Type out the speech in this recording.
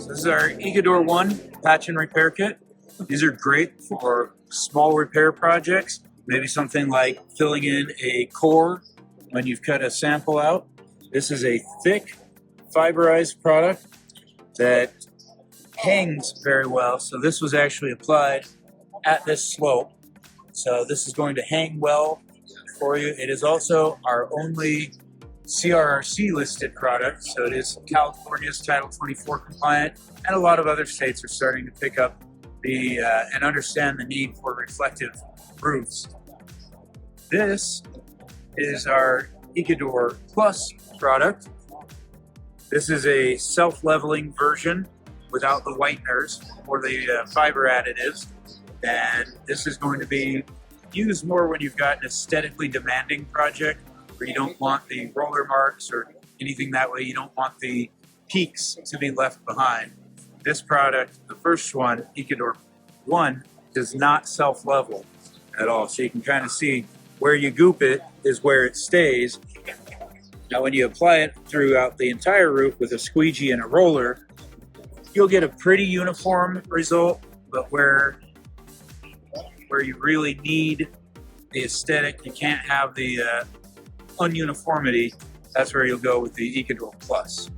So this is our Ecodur1 patch and repair kit. These are great for small repair projects, maybe something like filling in a core when you've cut a sample out. This is a thick fiberized product that hangs very well. So this was actually applied at this slope. So this is going to hang well for you. It is also our only CRRC listed product, so it is California's Title 24 compliant, and a lot of other states are starting to pick up the and understand the need for reflective roofs. This is our Ecodur Plus product. This is a self-leveling version without the whiteners or the fiber additives, and this is going to be used more when you've got an aesthetically demanding project where you don't want the roller marks or anything that way. You don't want the peaks to be left behind. This product, the first one, Ecodur 1, does not self-level at all. So you can kind of see where you goop it is where it stays. Now when you apply it throughout the entire roof with a squeegee and a roller, you'll get a pretty uniform result, but where you really need the aesthetic, you can't have the ununiformity, that's where you'll go with the Ecodur Plus.